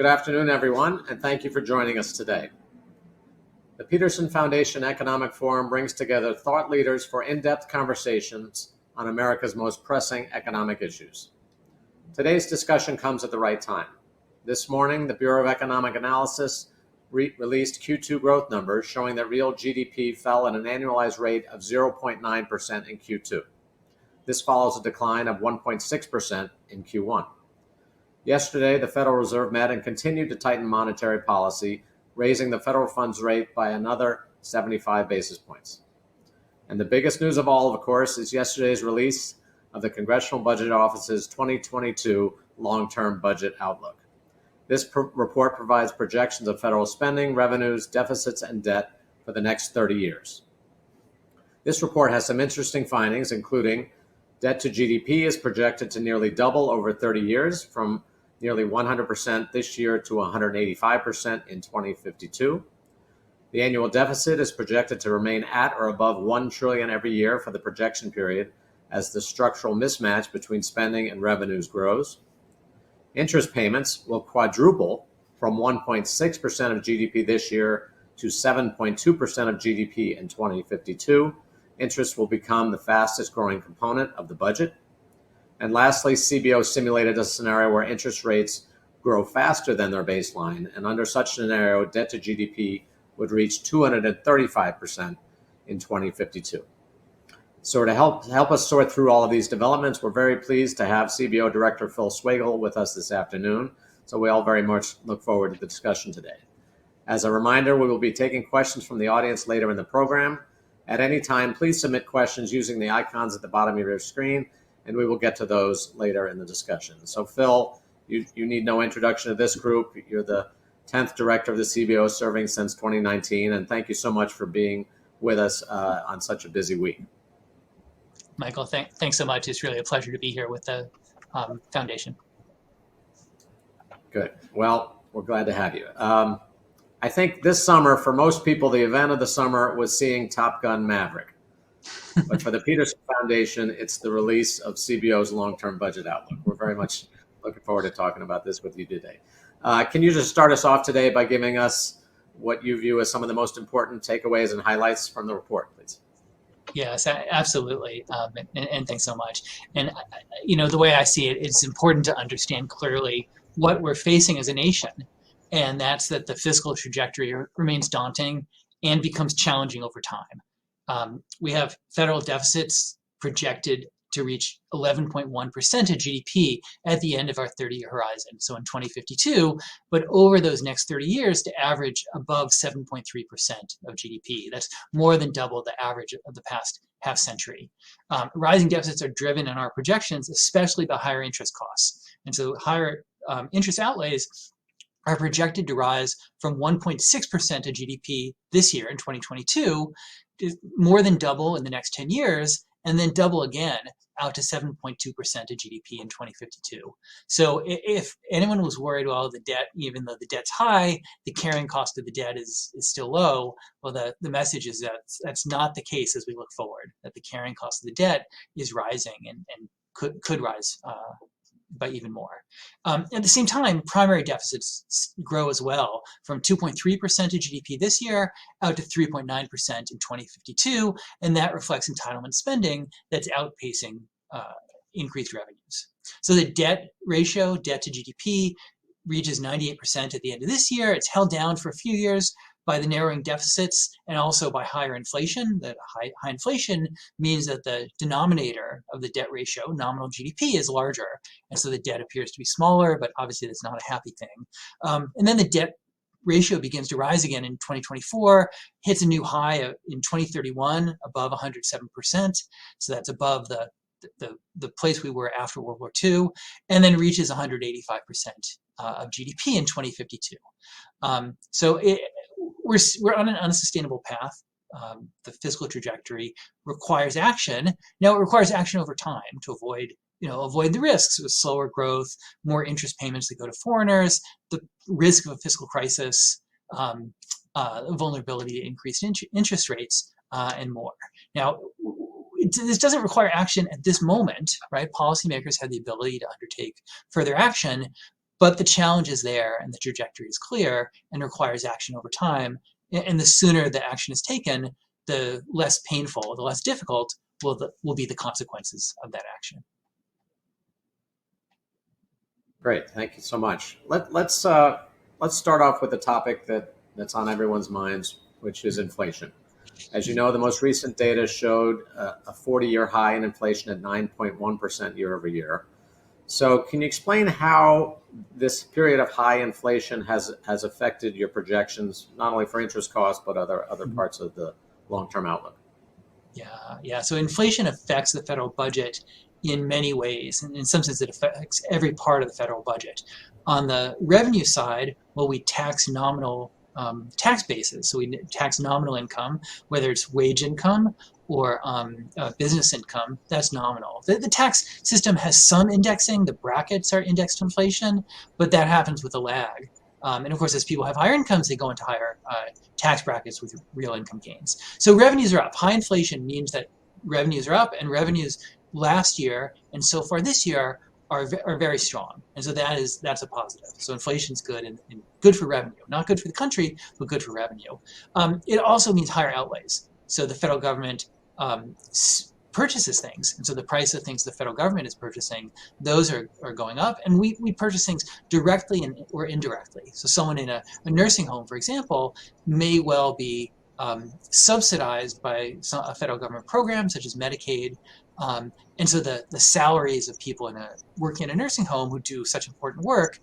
afternoon, everyone, and thank you for joining us today. The Peterson Foundation Economic Forum brings together thought leaders for in-depth conversations on America's most pressing economic issues. Today's discussion comes at the right time. This morning, the Bureau of Economic Analysis released Q2 growth numbers showing that real GDP fell at an annualized rate of 0.9% in Q2. This follows a decline of 1.6% in Q1. Yesterday, the Federal Reserve met and continued to tighten monetary policy, raising the federal funds rate by another 75 basis points. And the biggest news of all, of course, is yesterday's release of the Congressional Budget Office's 2022 long-term budget outlook. This report provides projections of federal spending, revenues, deficits, and debt for the next 30 years. This report has some interesting findings, including debt to GDP is projected to nearly double over 30 years, from nearly 100% this year to 185% in 2052. The annual deficit is projected to remain at or above $1 trillion every year for the projection period as the structural mismatch between spending and revenues grows. Interest payments will quadruple from 1.6% of GDP this year to 7.2% of GDP in 2052. Interest will become the fastest growing component of the budget. And lastly, CBO simulated a scenario where interest rates grow faster than their baseline. And under such scenario, debt to GDP would reach 235% in 2052. So to help us sort through all of these developments, we're very pleased to have CBO Director Phil Swagel with us this afternoon. So we all very much look forward to the discussion today. As a reminder, we will be taking questions from the audience later in the program. At any time, please submit questions using the icons at the bottom of your screen, and we will get to those later in the discussion. So Phil, you need no introduction to this group. You're the 10th director of the CBO, serving since 2019, and thank you so much for being with us on such a busy week. Michael, thanks so much. It's really a pleasure to be here with the foundation. Good. Well, we're glad to have you. I think this summer, for most people, the event of the summer was seeing Top Gun Maverick. But for the Peterson Foundation, it's the release of CBO's long-term budget outlook. We're very much looking forward to talking about this with you today. Can you just start us off today by giving us what you view as some of the most important takeaways and highlights from the report, please? Yes, absolutely. And thanks so much. And, the way I see it, it's important to understand clearly what we're facing as a nation. And that's that the fiscal trajectory remains daunting and becomes challenging over time. We have federal deficits projected to reach 11.1% of GDP at the end of our 30-year horizon, so in 2052, but over those next 30 years to average above 7.3% of GDP. That's more than double the average of the past half century. Rising deficits are driven in our projections, especially by higher interest costs. And so higher interest outlays are projected to rise from 1.6% of GDP this year in 2022 to more than double in the next 10 years, and then double again out to 7.2% of GDP in 2052. So if anyone was worried, well, the debt, even though the debt's high, the carrying cost of the debt is still low, well, the message is that that's not the case as we look forward, that the carrying cost of the debt is rising and could rise by even more. At the same time, primary deficits grow as well, from 2.3% of GDP this year out to 3.9% in 2052, and that reflects entitlement spending that's outpacing increased revenues. So the debt ratio, debt to GDP, reaches 98% at the end of this year. It's held down for a few years by the narrowing deficits and also by higher inflation. That high inflation means that the denominator of the debt ratio, nominal GDP, is larger. And so the debt appears to be smaller, but obviously that's not a happy thing. And then the debt ratio begins to rise again in 2024, hits a new high in 2031, above 107%. So that's above the place we were after World War II, and then reaches 185% of GDP in 2052. So we're on an unsustainable path. The fiscal trajectory requires action. Now it requires action over time to avoid the risks with slower growth, more interest payments that go to foreigners, the risk of a fiscal crisis, vulnerability to increased interest rates, and more. Now, this doesn't require action at this moment, right? Policymakers have the ability to undertake further action, But the challenge is there, and the trajectory is clear, and requires action over time. And the sooner the action is taken, the less painful, the less difficult will be the consequences of that action. Great, thank you so much. Let's start off with a topic that's on everyone's minds, which is inflation. As you know, the most recent data showed a 40-year high in inflation at 9.1% year over year. So can you explain how this period of high inflation has affected your projections, not only for interest costs, but other parts of the long-term outlook? Yeah. So inflation affects the federal budget in many ways. And in some sense, it affects every part of the federal budget. On the revenue side, well, we tax nominal tax bases. So we tax nominal income, whether it's wage income or business income, that's nominal. The tax system has some indexing. The brackets are indexed to inflation, but that happens with a lag. And of course, as people have higher incomes, they go into higher tax brackets with real income gains. So revenues are up. High inflation means that revenues are up, and revenues last year and so far this year are very strong. And so that's a positive. So inflation's good and good for revenue. Not good for the country, but good for revenue. It also means higher outlays. So the federal government purchases things. And so the price of things the federal government is purchasing, those are going up. And we purchase things directly or indirectly. So someone in a nursing home, for example, may well be subsidized by a federal government program such as Medicaid. And so the salaries of people working in a nursing home who do such important work,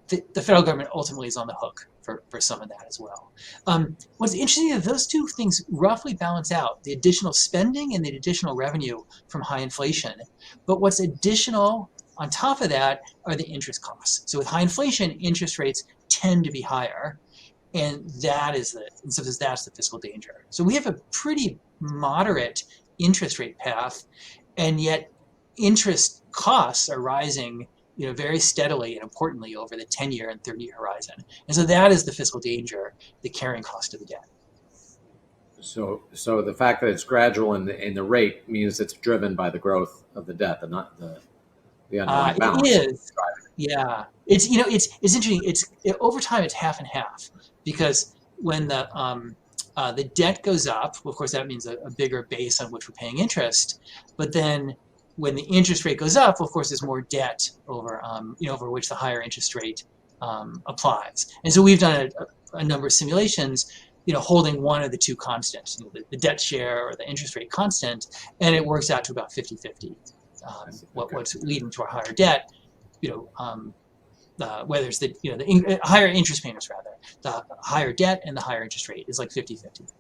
the federal government ultimately is on the hook for some of that as well. What's interesting is those two things roughly balance out, the additional spending and the additional revenue from high inflation. But what's additional on top of that are the interest costs. So with high inflation, interest rates tend to be higher. And that's the fiscal danger. So we have a pretty moderate interest rate path, and yet interest costs are rising very steadily and importantly over the 10-year and 30-year horizon. And so that is the fiscal danger, the carrying cost of the debt. So the fact that it's gradual in the rate means it's driven by the growth of the debt, and not the underlying balance. It is. Yeah. It's interesting. Over time it's half and half, because when the debt goes up, of course that means a bigger base on which we're paying interest. But then when the interest rate goes up, of course there's more debt over which the higher interest rate applies. And so we've done a number of simulations, holding one of the two constants, the debt share or the interest rate constant, and it works out to about 50-50. What's leading to our higher debt, whether it's the higher interest payments, rather, the higher debt and the higher interest rate is like 50-50.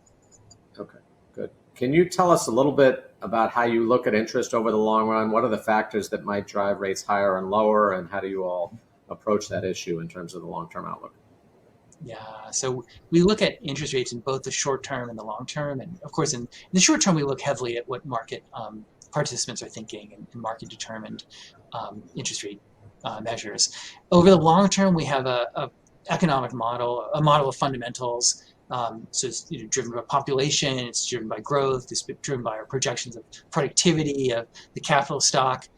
Okay, good. Can you tell us a little bit about how you look at interest over the long run? What are the factors that might drive rates higher and lower, and how do you all approach that issue in terms of the long-term outlook? Yeah, so we look at interest rates in both the short term and the long term. And of course, in the short term, we look heavily at what market participants are thinking and market determined interest rate measures. Over the long term, we have a economic model, a model of fundamentals. So it's driven by population, it's driven by growth, it's driven by our projections of productivity of the capital stock.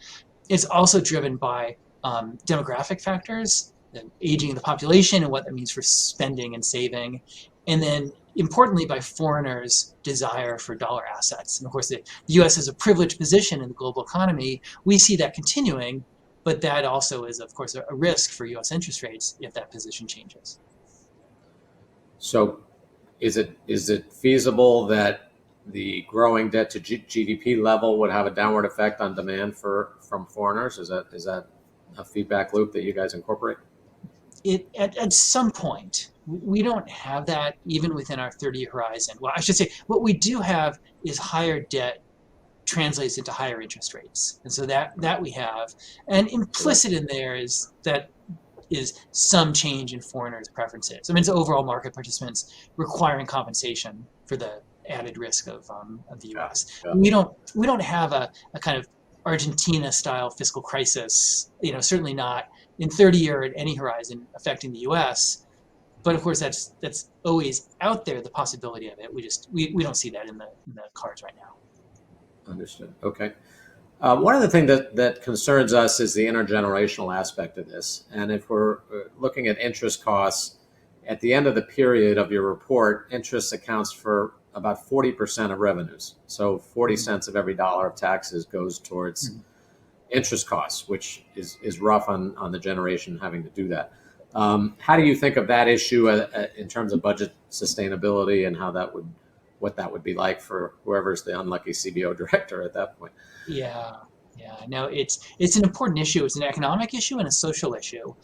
It's also driven by demographic factors, the aging of the population and what that means for spending and saving. And then importantly, by foreigners' desire for dollar assets. And of course, the US has a privileged position in the global economy. We see that continuing, but that also is, of course, a risk for US interest rates if that position changes. So is it feasible that the growing debt to GDP level would have a downward effect on demand from foreigners? Is that a feedback loop that you guys incorporate? At some point, we don't have that even within our 30-year horizon. Well, I should say what we do have is higher debt translates into higher interest rates. And so that we have. And implicit in there is some change in foreigners' preferences. I mean, it's overall market participants requiring compensation for the added risk of the U.S. Yeah. We don't have a kind of Argentina-style fiscal crisis. Certainly not in 30-year at any horizon affecting the U.S. But of course, that's always out there, the possibility of it. We don't see that in the cards right now. Understood. Okay. One of the things that concerns us is the intergenerational aspect of this. And if we're looking at interest costs, at the end of the period of your report, interest accounts for about 40% of revenues. So 40 cents of every dollar of taxes goes towards interest costs, which is rough on the generation having to do that. How do you think of that issue in terms of budget sustainability and what that would be like for whoever's the unlucky CBO director at that point? Yeah, no, it's an important issue. It's an economic issue and a social issue.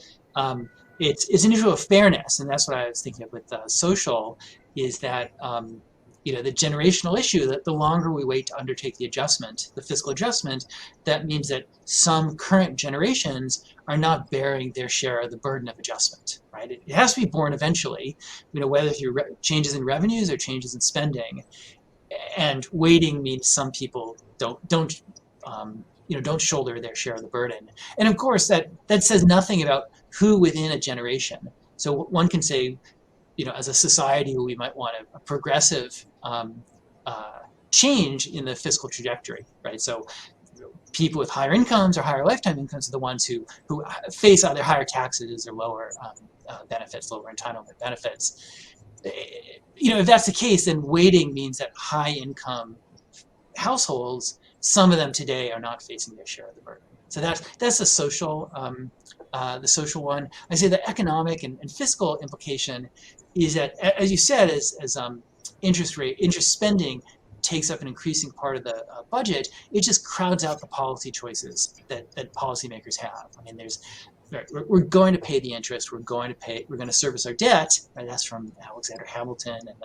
It's an issue of fairness, and that's what I was thinking of with social, is that the generational issue, that the longer we wait to undertake the adjustment, the fiscal adjustment, that means that some current generations are not bearing their share of the burden of adjustment, right? It has to be borne eventually, whether through changes in revenues or changes in spending. And waiting means some people don't shoulder their share of the burden. And of course, that says nothing about who within a generation. So one can say, as a society, we might want a progressive change in the fiscal trajectory, right? So people with higher incomes or higher lifetime incomes are the ones who face either higher taxes or lower benefits, lower entitlement benefits. If that's the case, then waiting means that high income households, some of them today are not facing their share of the burden. So that's the social one. I say the economic and fiscal implication is that, as you said, as interest spending takes up an increasing part of the budget, it just crowds out the policy choices that policymakers have. I mean, we're going to pay the interest. We're going to service our debt. Right? That's from Alexander Hamilton and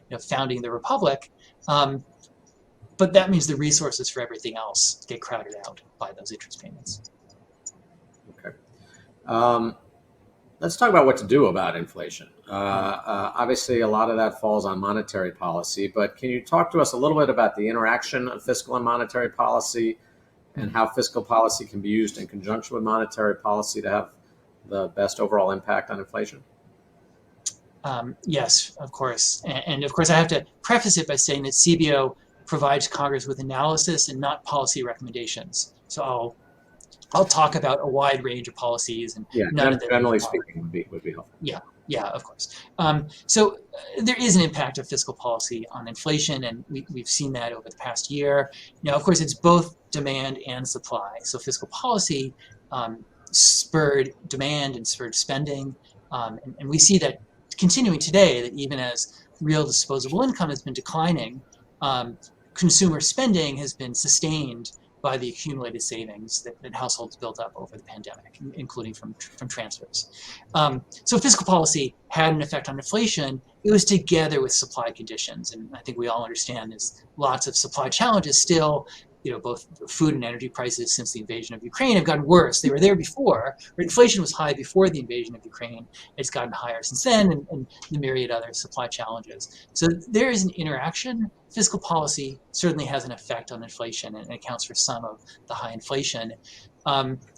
the founding of the Republic. But that means the resources for everything else get crowded out by those interest payments. Okay. Let's talk about what to do about inflation. Obviously, a lot of that falls on monetary policy, but can you talk to us a little bit about the interaction of fiscal and monetary policy and how fiscal policy can be used in conjunction with monetary policy to have the best overall impact on inflation? Yes, of course. And of course, I have to preface it by saying that CBO provides Congress with analysis and not policy recommendations. So I'll talk about a wide range of policies, and none of them generally speaking would be helpful. Yeah, of course. So there is an impact of fiscal policy on inflation, and we've seen that over the past year. Now, of course, it's both demand and supply. So fiscal policy spurred demand and spurred spending, and we see that continuing today, that even as real disposable income has been declining, consumer spending has been sustained by the accumulated savings that households built up over the pandemic, including from transfers. So fiscal policy had an effect on inflation. It was together with supply conditions, and I think we all understand there's lots of supply challenges still. Both food and energy prices since the invasion of Ukraine have gotten worse. They were there before. Inflation was high before the invasion of Ukraine. It's gotten higher since then, and the myriad other supply challenges. So there is an interaction. Fiscal policy certainly has an effect on inflation and accounts for some of the high inflation.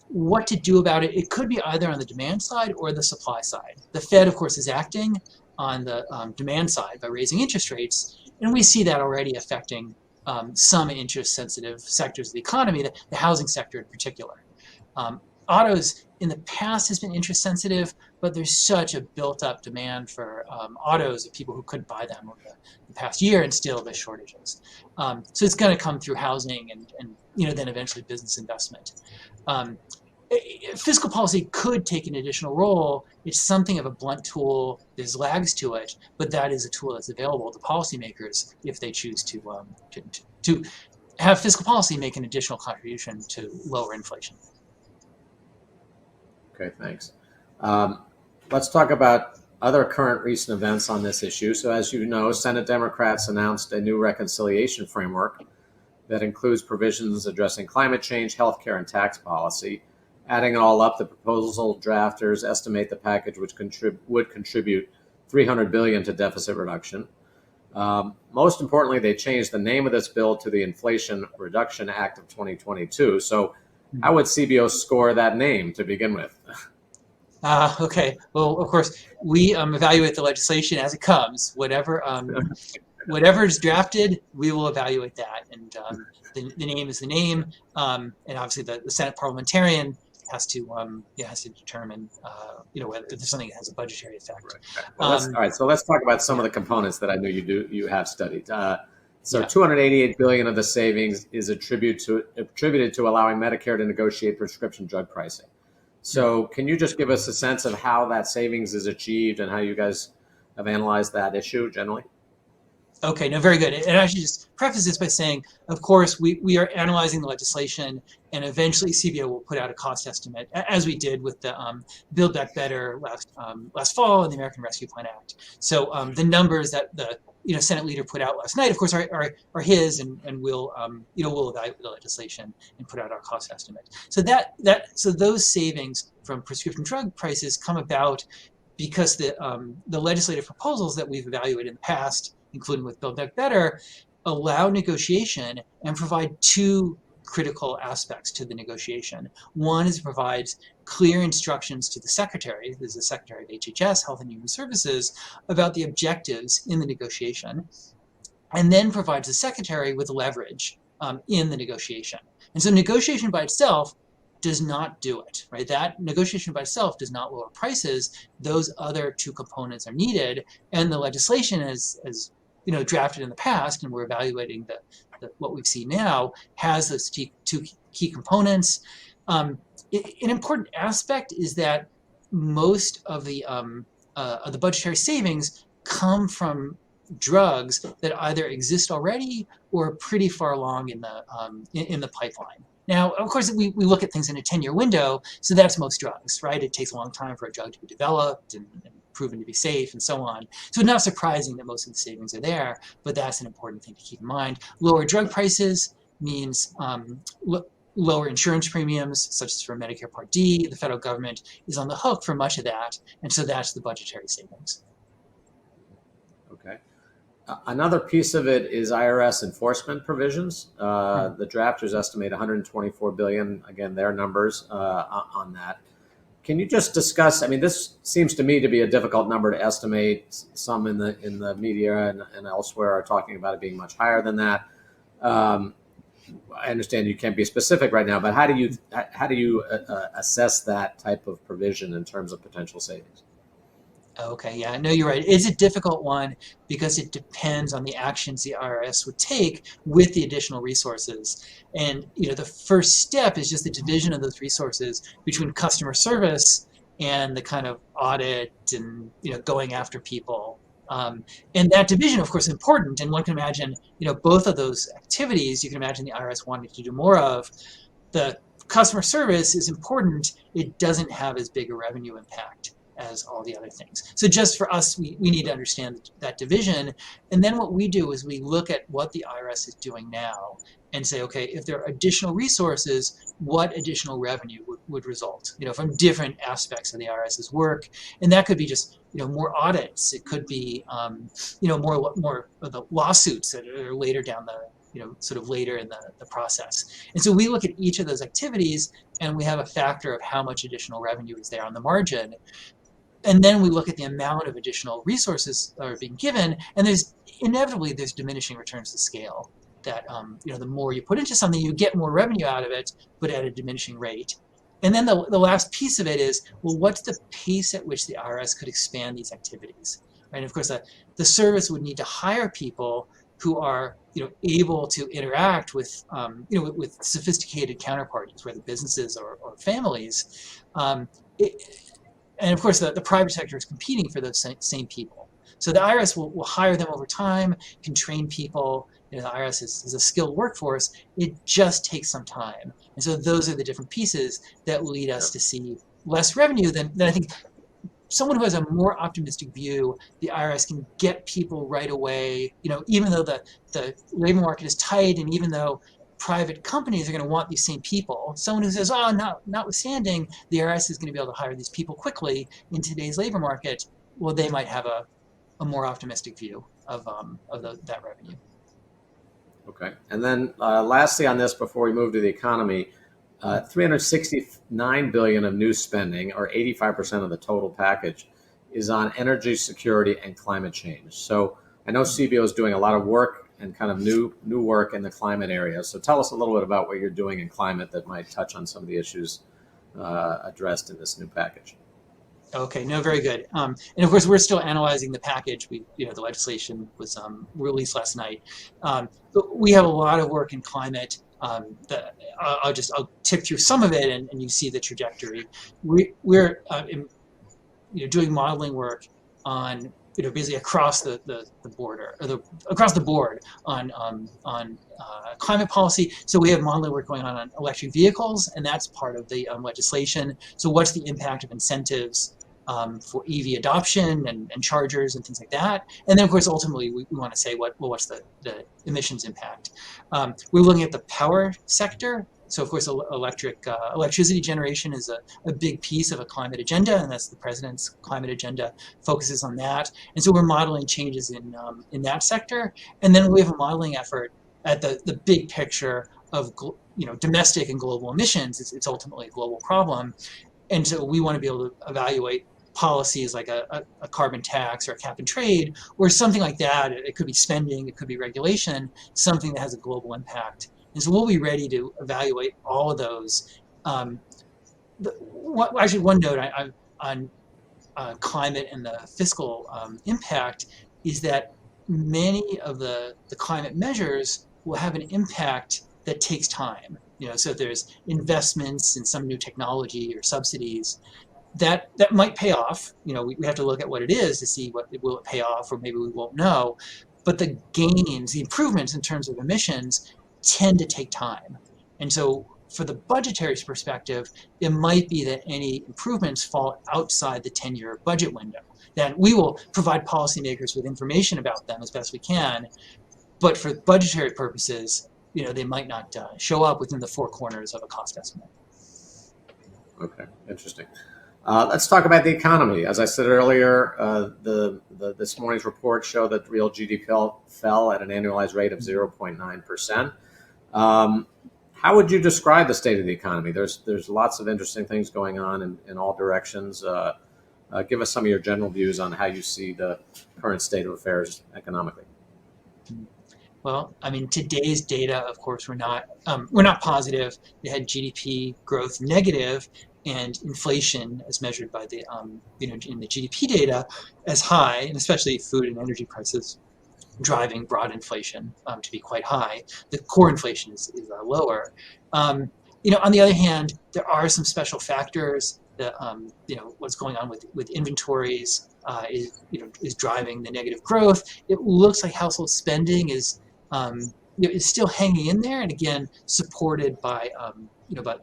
What to do about it? It could be either on the demand side or the supply side. The Fed, of course, is acting on the demand side by raising interest rates, and we see that already affecting some interest-sensitive sectors of the economy, the housing sector in particular. Autos in the past has been interest-sensitive, but there's such a built-up demand for autos of people who couldn't buy them over the past year, and still there's shortages. So it's going to come through housing and then eventually business investment. Fiscal policy could take an additional role. It's something of a blunt tool. There's lags to it, but that is a tool that's available to policymakers if they choose to have fiscal policy make an additional contribution to lower inflation. Okay, thanks. Let's talk about other current recent events on this issue. So as you know, Senate Democrats announced a new reconciliation framework that includes provisions addressing climate change, healthcare, and tax policy. Adding it all up, the proposal drafters estimate the package would contribute $300 billion to deficit reduction. Most importantly, they changed the name of this bill to the Inflation Reduction Act of 2022. So how would CBO score that name to begin with? Okay. Well, of course, we evaluate the legislation as it comes. Whatever whatever's drafted, we will evaluate that. And the name is the name. And obviously the Senate parliamentarian has to determine whether there's something that has a budgetary effect. Right. Well, all right. So let's talk about some of the components that I know you have studied. So 288 billion of the savings is attributed to allowing Medicare to negotiate prescription drug pricing. So can you just give us a sense of how that savings is achieved and how you guys have analyzed that issue generally? Okay, no, very good. And I should just preface this by saying, of course, we are analyzing the legislation, and eventually CBO will put out a cost estimate, as we did with the Build Back Better last fall and the American Rescue Plan Act. So the numbers that the Senate leader put out last night, of course, are his, and we'll evaluate the legislation and put out our cost estimate. So so those savings from prescription drug prices come about because the legislative proposals that we've evaluated in the past, including with Build Back Better, allow negotiation and provide two critical aspects to the negotiation. One is it provides clear instructions to the secretary, this is the Secretary of HHS, Health and Human Services, about the objectives in the negotiation, and then provides the secretary with leverage in the negotiation. And so negotiation by itself does not do it, right? That negotiation by itself does not lower prices. Those other two components are needed, and the legislation is drafted in the past, and we're evaluating what we've seen now, has those two key components. An important aspect is that most of the budgetary savings come from drugs that either exist already or are pretty far along in the pipeline. Now, of course, we look at things in a 10-year window, so that's most drugs, right? It takes a long time for a drug to be developed and proven to be safe and so on. So it's not surprising that most of the savings are there, but that's an important thing to keep in mind. Lower drug prices means lower insurance premiums, such as for Medicare Part D. The federal government is on the hook for much of that, and so that's the budgetary savings. Okay. Another piece of it is IRS enforcement provisions. The drafters estimate 124 billion, again, their numbers on that. Can you just discuss, I mean, this seems to me to be a difficult number to estimate. Some in the media and elsewhere are talking about it being much higher than that. I understand you can't be specific right now, but how do you assess that type of provision in terms of potential savings? Okay, yeah, no, you're right. It's a difficult one because it depends on the actions the IRS would take with the additional resources. And the first step is just the division of those resources between customer service and the kind of audit and going after people. And that division, of course, is important. And one can imagine, both of those activities, you can imagine the IRS wanting to do more of. The customer service is important. It doesn't have as big a revenue impact as all the other things. So just for us, we need to understand that division. And then what we do is we look at what the IRS is doing now and say, okay, if there are additional resources, what additional revenue would result, from different aspects of the IRS's work. And that could be just, more audits. It could be, more of the lawsuits that are later down the, sort of later in the process. And so we look at each of those activities and we have a factor of how much additional revenue is there on the margin. And then we look at the amount of additional resources that are being given, and there's diminishing returns to scale. That the more you put into something, you get more revenue out of it, but at a diminishing rate. And then the last piece of it is, well, what's the pace at which the IRS could expand these activities? Right? And of course, the service would need to hire people who are able to interact with with sophisticated counterparties, whether businesses or families. And of course, the private sector is competing for those same people. So the IRS will hire them over time, can train people. The IRS is a skilled workforce. It just takes some time. And so those are the different pieces that lead us to see less revenue than I think someone who has a more optimistic view. The IRS can get people right away, even though the labor market is tight, and even though private companies are going to want these same people. Someone who says, notwithstanding, the IRS is going to be able to hire these people quickly in today's labor market. Well, they might have a more optimistic view of that revenue. Okay. And then lastly on this, before we move to the economy, 369 billion of new spending, or 85% of the total package, is on energy security and climate change. So I know CBO is doing a lot of work and kind of new work in the climate area. So tell us a little bit about what you're doing in climate that might touch on some of the issues addressed in this new package. Okay, no, very good. And of course, we're still analyzing the package. The legislation was released last night. But we have a lot of work in climate. I'll tick through some of it, and you see the trajectory. We're doing modeling work on basically across the border, or across the board on climate policy. So we have modeling work going on electric vehicles, and that's part of the legislation. So what's the impact of incentives for EV adoption and chargers and things like that? And then of course ultimately we want to say what's the emissions impact. We're looking at the power sector. So of course electricity generation is a big piece of a climate agenda, and that's the president's climate agenda focuses on that. And so we're modeling changes in that sector. And then we have a modeling effort at the big picture of domestic and global emissions. It's ultimately a global problem. And so we want to be able to evaluate policies like a carbon tax or a cap and trade or something like that. It could be spending, it could be regulation, something that has a global impact. And so we'll be ready to evaluate all of those. Actually, one note on climate and the fiscal impact is that many of the climate measures will have an impact that takes time. So if there's investments in some new technology or subsidies, that might pay off. We have to look at what it is to see will it pay off, or maybe we won't know. But the gains, the improvements in terms of emissions tend to take time. And so for the budgetary perspective, it might be that any improvements fall outside the 10-year budget window. Then we will provide policymakers with information about them as best we can. But for budgetary purposes, they might not show up within the four corners of a cost estimate. Okay, interesting. Let's talk about the economy. As I said earlier, this morning's report showed that real GDP fell at an annualized rate of 0.9%. How would you describe the state of the economy? There's lots of interesting things going on in all directions. Give us some of your general views on how you see the current state of affairs economically. Well, I mean, today's data, of course, we're not positive. They had GDP growth negative, and inflation, as measured by the in the GDP data, as high, and especially food and energy prices driving broad inflation to be quite high. The core inflation is lower. On the other hand, there are some special factors that what's going on with inventories is driving the negative growth. It looks like household spending is still hanging in there, and again supported by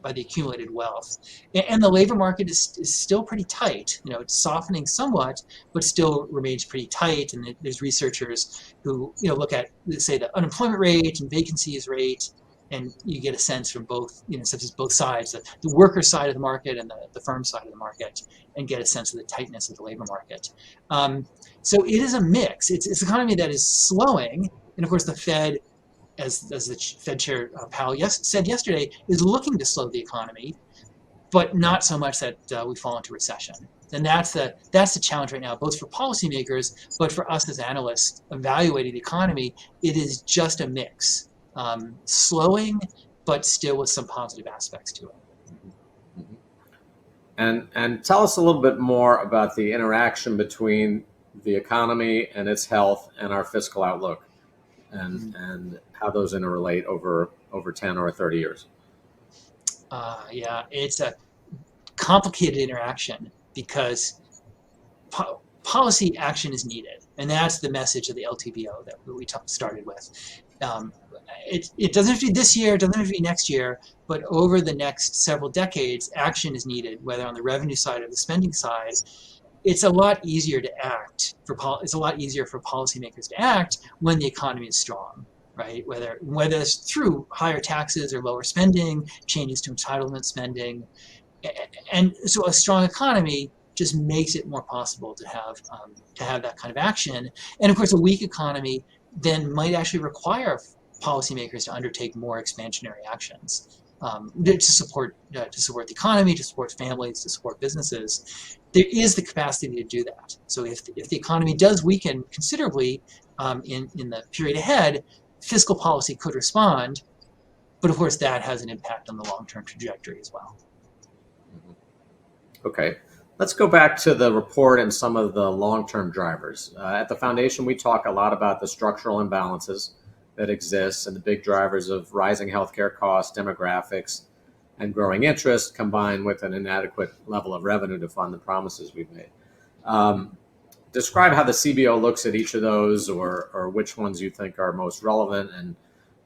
by the accumulated wealth. And the labor market is still pretty tight. It's softening somewhat, but still remains pretty tight. And there's researchers who look at, say, the unemployment rate and vacancies rate, and you get a sense from both, such as both sides, the worker side of the market and the firm side of the market, and get a sense of the tightness of the labor market. So it is a mix. It's an economy that is slowing, and of course the Fed, as the Fed Chair Powell said yesterday, is looking to slow the economy, but not so much that we fall into recession. And that's the challenge right now, both for policymakers, but for us as analysts evaluating the economy. It is just a mix, slowing, but still with some positive aspects to it. And tell us a little bit more about the interaction between the economy and its health and our fiscal outlook, and how those interrelate over 10 or 30 years. Yeah, it's a complicated interaction because policy action is needed, and that's the message of the LTBO that we started with. It doesn't have to be this year, it doesn't have to be next year, but over the next several decades, action is needed, whether on the revenue side or the spending side. It's a lot easier to act it's a lot easier for policymakers to act when the economy is strong, right? Whether it's through higher taxes or lower spending, changes to entitlement spending, and so a strong economy just makes it more possible to have that kind of action. And of course, a weak economy then might actually require policymakers to undertake more expansionary actions. to support the economy, to support families, to support businesses. There is the capacity to do that. So if the economy does weaken considerably in the period ahead, fiscal policy could respond, but of course that has an impact on the long-term trajectory as well. Okay, let's go back to the report and some of the long-term drivers. At the foundation, we talk a lot about the structural imbalances that exist and the big drivers of rising healthcare costs, demographics, and growing interest, combined with an inadequate level of revenue to fund the promises we've made. Describe how the CBO looks at each of those, or which ones you think are most relevant, and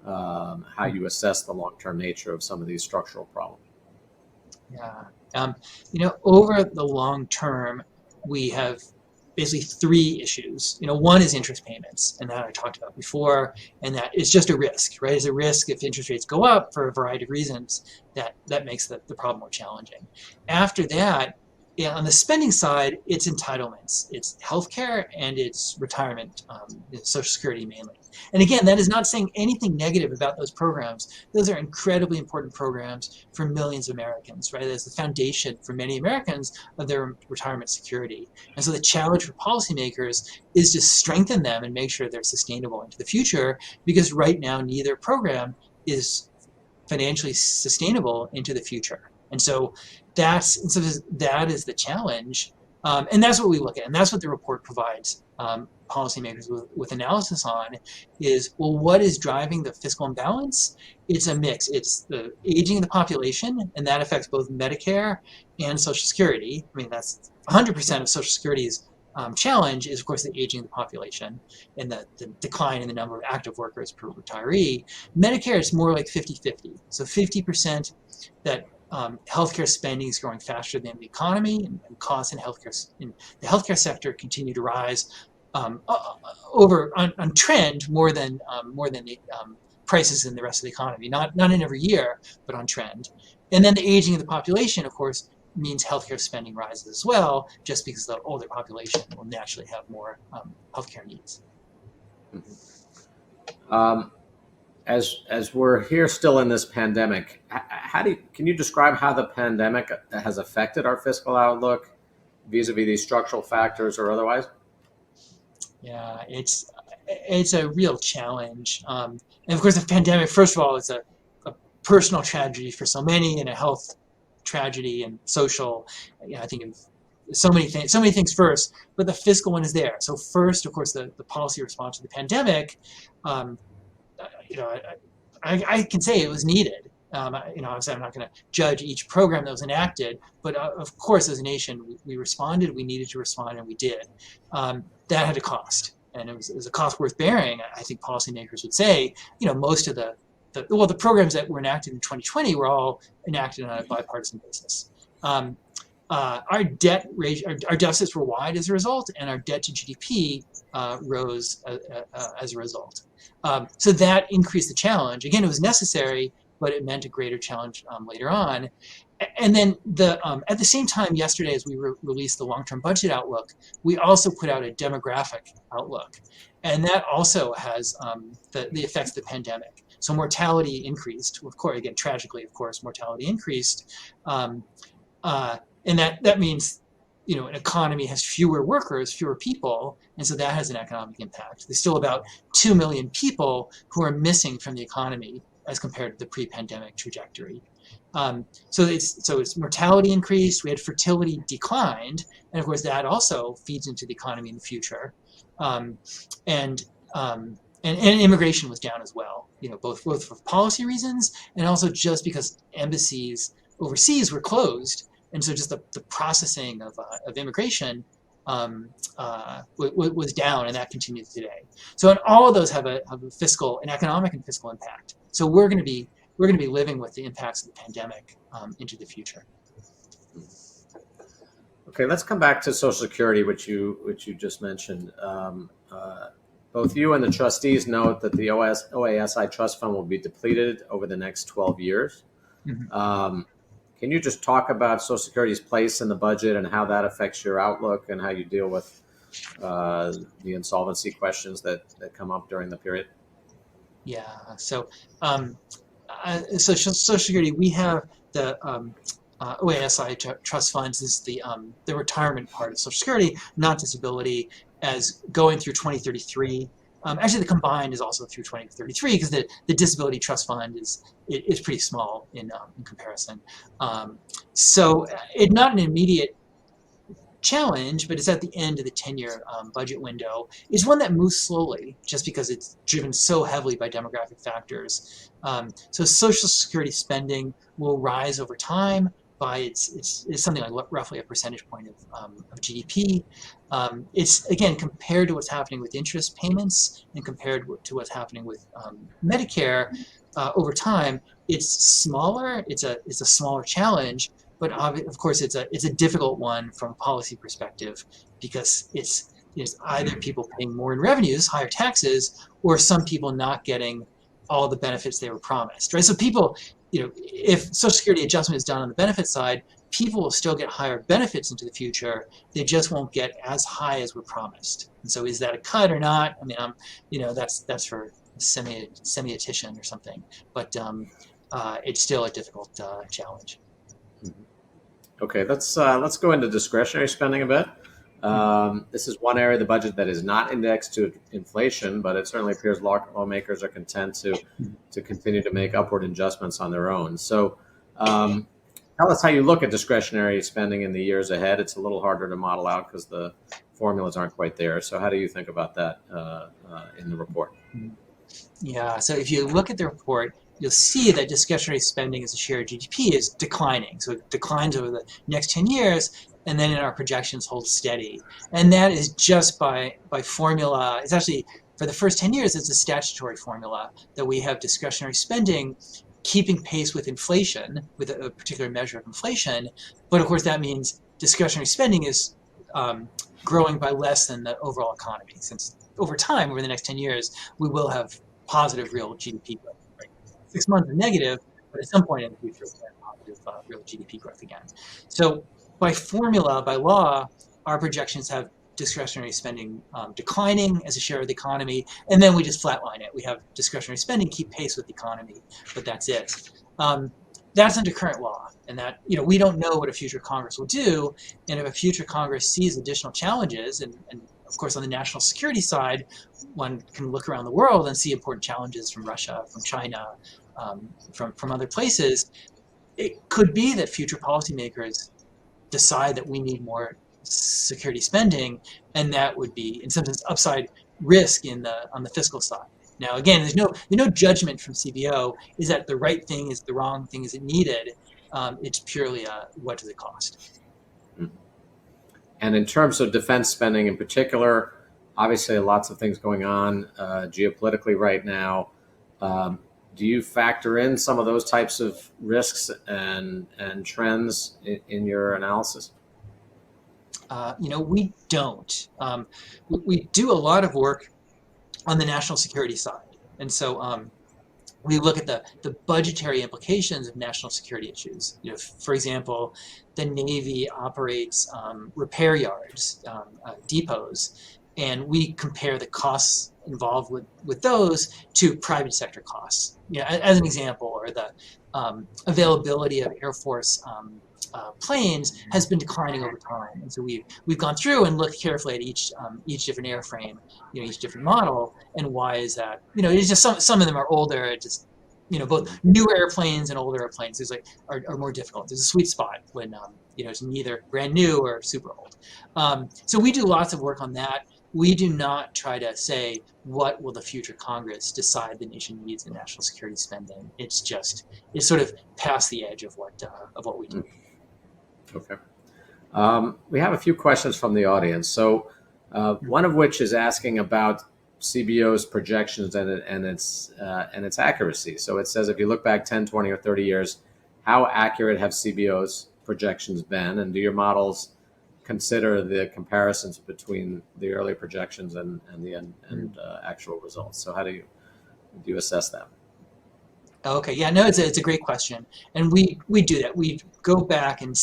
how you assess the long-term nature of some of these structural problems. Yeah. Over the long term, we have basically three issues. One is interest payments, and that I talked about before, and that is just a risk, right? It's a risk if interest rates go up for a variety of reasons that makes the problem more challenging. After that, on the spending side, it's entitlements. It's healthcare and it's retirement, Social Security mainly. And again, that is not saying anything negative about those programs. Those are incredibly important programs for millions of Americans, right? That's the foundation for many Americans of their retirement security. And so the challenge for policymakers is to strengthen them and make sure they're sustainable into the future, because right now neither program is financially sustainable into the future. And so that is the challenge. And that's what we look at. And that's what the report provides policymakers with analysis on is, well, what is driving the fiscal imbalance? It's a mix. It's the aging of the population, and that affects both Medicare and Social Security. I mean, that's 100% of Social Security's challenge is, of course, the aging of the population and the decline in the number of active workers per retiree. Medicare is more like 50-50. So 50% that healthcare spending is growing faster than the economy, and costs in the healthcare sector continue to rise on trend more than the prices in the rest of the economy. Not in every year, but on trend. And then the aging of the population, of course, means healthcare spending rises as well, just because the older population will naturally have more healthcare needs. As we're here still in this pandemic, can you describe how the pandemic has affected our fiscal outlook vis-a-vis these structural factors or otherwise? Yeah, it's a real challenge. And of course, the pandemic, first of all, is a personal tragedy for so many, and a health tragedy and social. I think of so many things first, but the fiscal one is there. So first, of course, the policy response to the pandemic. I can say it was needed. Obviously I'm not going to judge each program that was enacted, but of course, as a nation, we responded. We needed to respond, and we did. That had a cost, and it was a cost worth bearing. I think policymakers would say, most of the programs that were enacted in 2020 were all enacted on a bipartisan basis. Our deficits were wide as a result, and our debt to GDP rose as a result. So that increased the challenge. Again, it was necessary, but it meant a greater challenge later on. And then at the same time, yesterday, as we released the long-term budget outlook, we also put out a demographic outlook. And that also has the effects of the pandemic. So mortality increased. Of course, again, tragically, of course, mortality increased. And that means, an economy has fewer workers, fewer people, and so that has an economic impact. There's still about 2 million people who are missing from the economy as compared to the pre-pandemic trajectory. So it's mortality increased, we had fertility declined, and of course that also feeds into the economy in the future. And immigration was down as well, both for policy reasons and also just because embassies overseas were closed. And so just the processing of immigration was down, and that continues today. So and all of those have a fiscal, an economic and fiscal impact. So we're going to be living with the impacts of the pandemic into the future. Okay, let's come back to Social Security, which you just mentioned. Both you and the trustees note that the OASI trust fund will be depleted over the next 12 years. Mm-hmm. Can you just talk about Social Security's place in the budget and how that affects your outlook and how you deal with the insolvency questions that come up during the period? Yeah. So Social Security, we have the OASI trust funds. This is the retirement part of Social Security, not disability, as going through 2033. Actually, the combined is also through 2033 because the disability trust fund is pretty small in comparison. So it's not an immediate challenge, but it's at the end of the 10-year budget window, is one that moves slowly just because it's driven so heavily by demographic factors. So Social Security spending will rise over time by it's something like roughly a percentage point of GDP. It's, again, compared to what's happening with interest payments and compared to what's happening with Medicare over time, it's smaller. It's a smaller challenge, but of course it's a difficult one from a policy perspective because it's either people paying more in revenues, higher taxes, or some people not getting all the benefits they were promised, right? So people, if Social Security adjustment is done on the benefit side, people will still get higher benefits into the future. They just won't get as high as were promised. And so, is that a cut or not? I mean, that's for a semiotician or something, but it's still a difficult challenge. Okay, let's go into discretionary spending a bit. This is one area of the budget that is not indexed to inflation, but it certainly appears lawmakers are content to continue to make upward adjustments on their own. So tell us how you look at discretionary spending in the years ahead. It's a little harder to model out because the formulas aren't quite there. So how do you think about that in the report? Yeah, so if you look at the report, you'll see that discretionary spending as a share of GDP is declining. So it declines over the next 10 years, and then in our projections holds steady. And that is just by formula. It's actually, for the first 10 years, it's a statutory formula that we have discretionary spending keeping pace with inflation, with a particular measure of inflation. But of course, that means discretionary spending is growing by less than the overall economy, since over time, over the next 10 years, we will have positive real GDP growth. 6 months is negative, but at some point in the future, we'll have positive real GDP growth again. So by formula, by law, our projections have discretionary spending declining as a share of the economy, and then we just flatline it. We have discretionary spending keep pace with the economy, but that's it. That's under current law, and that we don't know what a future Congress will do, and if a future Congress sees additional challenges, and of course on the national security side, one can look around the world and see important challenges from Russia, from China, from other places. It could be that future policymakers decide that we need more security spending, and that would be, in some sense, upside risk on the fiscal side. Now, again, there's no judgment from CBO. Is that the right thing? Is the wrong thing? Is it needed? It's purely what does it cost? And in terms of defense spending in particular, obviously lots of things going on geopolitically right now. Do you factor in some of those types of risks and trends in your analysis? We don't. We do a lot of work on the national security side. And so we look at the budgetary implications of national security issues. For example, the Navy operates repair yards, depots, and we compare the costs involved with those to private sector costs. As an example, or the availability of Air Force planes has been declining over time, and so we've gone through and looked carefully at each different airframe, each different model, and why is that? It's just some of them are older. It just both newer airplanes and older airplanes are more difficult. There's a sweet spot when it's neither brand new or super old. So we do lots of work on that. We do not try to say what will the future Congress decide the nation needs in national security spending. It's sort of past the edge of what we do. Okay. We have a few questions from the audience. So one of which is asking about CBO's projections and its accuracy. So it says, if you look back 10, 20, or 30 years, how accurate have CBO's projections been? And do your models consider the comparisons between the early projections and the actual results? So how do you assess that? Okay, yeah, no, it's a great question, and we do that. We go back and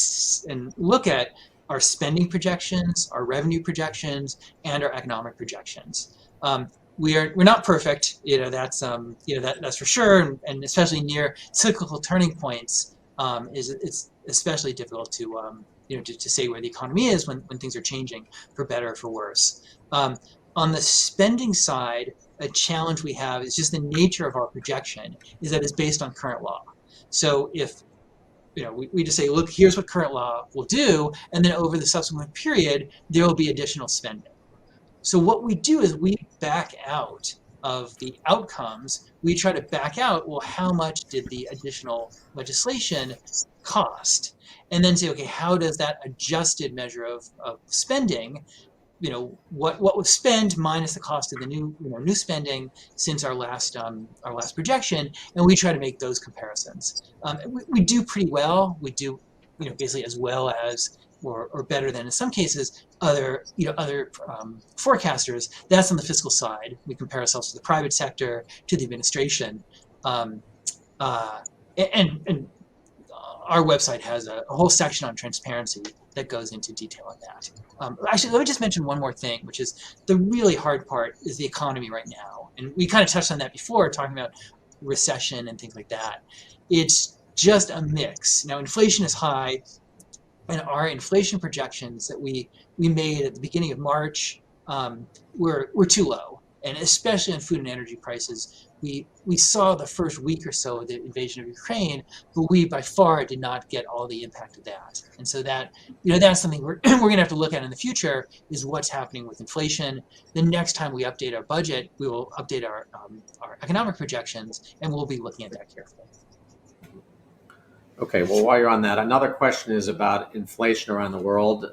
look at our spending projections, our revenue projections, and our economic projections. we're not perfect. That's for sure, and especially near cyclical turning points, it's especially difficult to say where the economy is when things are changing for better or for worse. On the spending side, a challenge we have is just the nature of our projection is that it's based on current law. So if we just say, look, here's what current law will do, and then over the subsequent period, there will be additional spending. So what we do is we back out of the outcomes. We try to back out, well, how much did the additional legislation cost? And then say, okay, how does that adjusted measure of spending, what was spent minus the cost of the new spending since our last projection, and we try to make those comparisons. We do pretty well. We do basically as well as or better than in some cases other forecasters. That's on the fiscal side. We compare ourselves to the private sector, to the administration, and our website has a whole section on transparency that goes into detail on that. Actually, let me just mention one more thing, which is the really hard part is the economy right now. And we kind of touched on that before, talking about recession and things like that. It's just a mix. Now, inflation is high, and our inflation projections that we made at the beginning of March were too low. And especially on food and energy prices, we saw the first week or so of the invasion of Ukraine, but we by far did not get all the impact of that. And so that that's something we're going to have to look at in the future, is what's happening with inflation. The next time we update our budget, we will update our economic projections, and we'll be looking at that carefully. Okay, well, while you're on that, another question is about inflation around the world.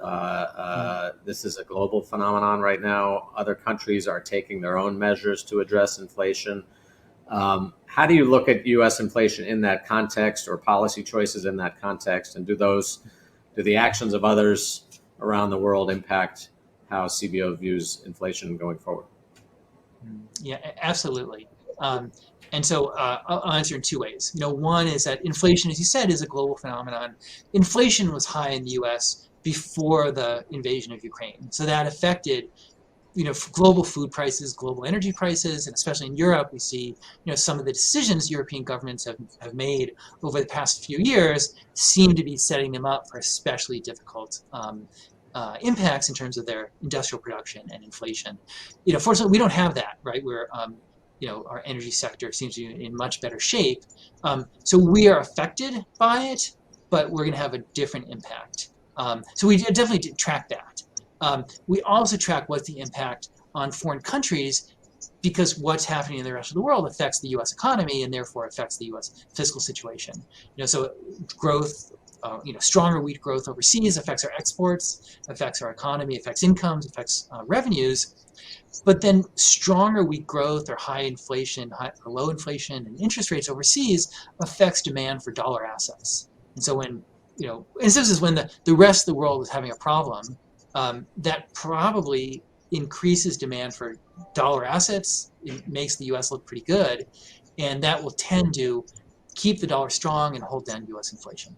This is a global phenomenon right now. Other countries are taking their own measures to address inflation. How do you look at U.S. inflation in that context, or policy choices in that context? And do the actions of others around the world impact how CBO views inflation going forward? Yeah, absolutely. And so I'll answer in two ways. One is that inflation, as you said, is a global phenomenon. Inflation was high in the U.S. before the invasion of Ukraine. So that affected, global food prices, global energy prices, and especially in Europe, we see, some of the decisions European governments have made over the past few years seem to be setting them up for especially difficult impacts in terms of their industrial production and inflation. Fortunately, we don't have that, right? Our energy sector seems to be in much better shape. So we are affected by it, but we're going to have a different impact. So we definitely did track that. We also track what's the impact on foreign countries, because what's happening in the rest of the world affects the U.S. economy and therefore affects the U.S. fiscal situation. So growth, stronger weak growth overseas affects our exports, affects our economy, affects incomes, affects revenues. But then stronger weak growth or high inflation, or low inflation and interest rates overseas affects demand for dollar assets. And so when, and this is when the rest of the world is having a problem, that probably increases demand for dollar assets. It makes the U.S. look pretty good, and that will tend to keep the dollar strong and hold down U.S. inflation.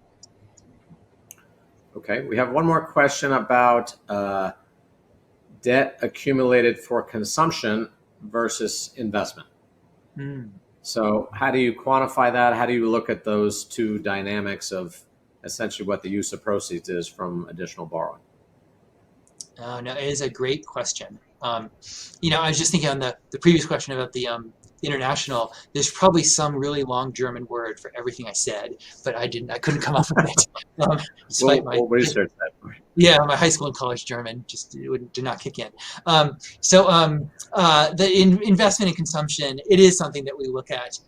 Okay, we have one more question about debt accumulated for consumption versus investment. So how do you quantify that? How do you look at those two dynamics of essentially what the use of proceeds is from additional borrowing? No, it is a great question. I was just thinking on the previous question about the international, there's probably some really long German word for everything I said, but I couldn't come up with it. Despite we'll research that for you. Yeah, my high school and college German did not kick in. The investment and consumption, it is something that we look at.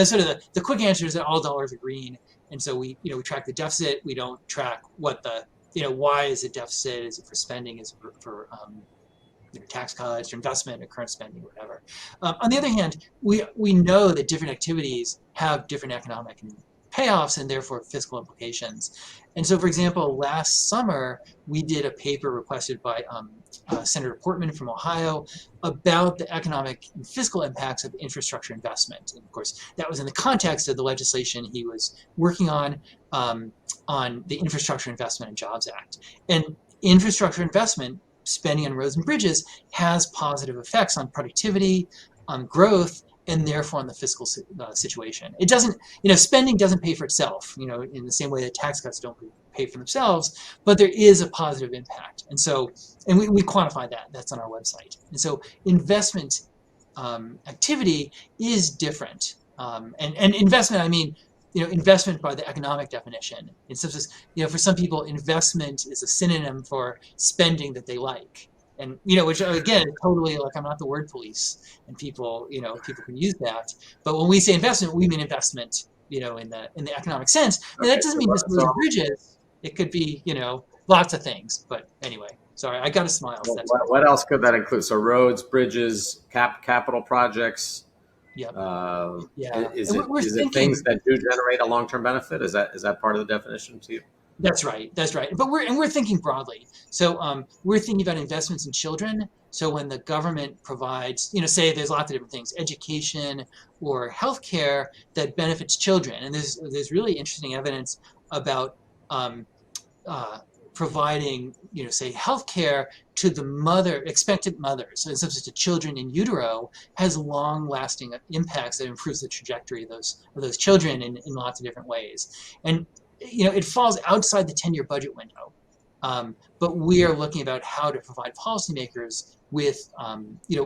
Sort of the quick answer is that all dollars are green, and so we track the deficit. We don't track what why is it deficit? Is it for spending? Is it for tax cuts or investment or current spending, whatever. On the other hand, we know that different activities have different economic payoffs and therefore fiscal implications. And so, for example, last summer, we did a paper requested by Senator Portman from Ohio about the economic and fiscal impacts of infrastructure investment. And of course, that was in the context of the legislation he was working on the Infrastructure Investment and Jobs Act. And infrastructure investment spending on roads and bridges has positive effects on productivity, on growth, and therefore on the fiscal situation. It doesn't, spending doesn't pay for itself, in the same way that tax cuts don't pay for themselves, but there is a positive impact. And so, and we quantify that, that's on our website. And so investment activity is different. And investment, I mean, investment by the economic definition. In some sense, for some people, investment is a synonym for spending that they like. And, which again, totally, like, I'm not the word police, and people can use that. But when we say investment, we mean investment, in the economic sense. And that doesn't mean just roads and bridges. It could be, lots of things. But anyway, sorry, I got a smile. So what else could that include? So roads, bridges, capital projects. Yep. Yeah. Is it things that do generate a long-term benefit? Is that part of the definition to you? That's right. But we're thinking broadly. So we're thinking about investments in children. So when the government provides, say there's lots of different things, education or healthcare that benefits children, and there's really interesting evidence about providing, say healthcare to the expectant mothers, so in substance to children in utero, has long-lasting impacts that improves the trajectory of those children in lots of different ways. And it falls outside the 10-year budget window, but we are looking about how to provide policymakers with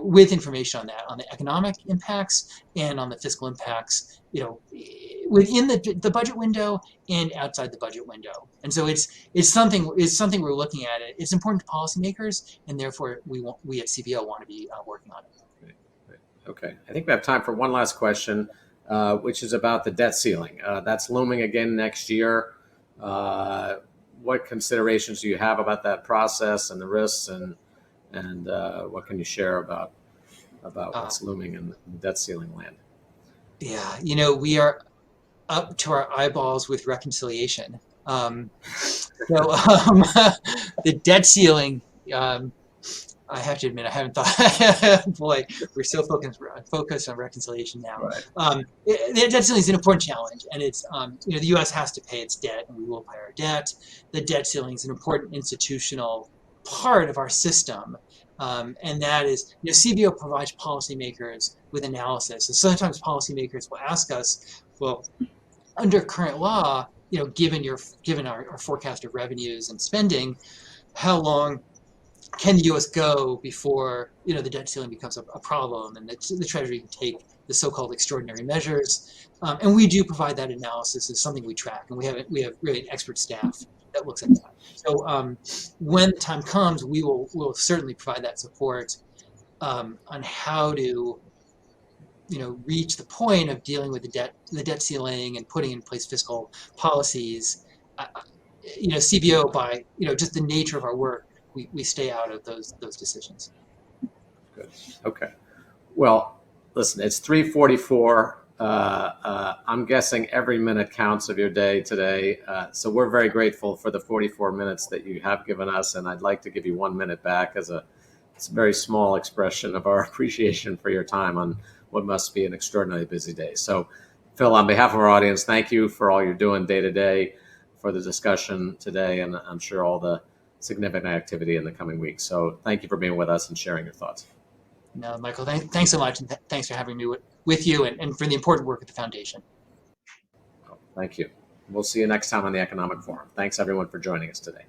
with information on that, on the economic impacts and on the fiscal impacts, within the budget window and outside the budget window. And so it's something we're looking at. It's important to policymakers, and therefore we at CBO want to be working on it. Right. Okay, I think we have time for one last question, which is about the debt ceiling. That's looming again next year. What considerations do you have about that process and the risks, and what can you share about what's looming in the debt ceiling land? Yeah, we are up to our eyeballs with reconciliation. The debt ceiling, I have to admit, I haven't thought. Boy, we're so focused on reconciliation now. Right. The debt ceiling is an important challenge, and it's the U.S. has to pay its debt, and we will pay our debt. The debt ceiling is an important institutional part of our system, and that is, CBO provides policymakers with analysis. And sometimes policymakers will ask us, well, under current law, given our forecast of revenues and spending, how long can the U.S. go before the debt ceiling becomes a problem, and the Treasury can take the so-called extraordinary measures? And we do provide that analysis. It's something we track, and we have really an expert staff that looks at that. So when the time comes, we'll certainly provide that support on how to reach the point of dealing with the debt ceiling and putting in place fiscal policies. CBO, by just the nature of our work, we stay out of those decisions. Good. Okay. Well, listen, it's 3:44. I'm guessing every minute counts of your day today. So we're very grateful for the 44 minutes that you have given us, and I'd like to give you 1 minute back it's a very small expression of our appreciation for your time on what must be an extraordinarily busy day. So, Phil, on behalf of our audience, thank you for all you're doing day to day, for the discussion today, and I'm sure all the significant activity in the coming weeks. So thank you for being with us and sharing your thoughts. No, Michael, thanks so much, and thanks for having me with you, and for the important work at the foundation. Thank you. We'll see you next time on the Economic Forum. Thanks, everyone, for joining us today.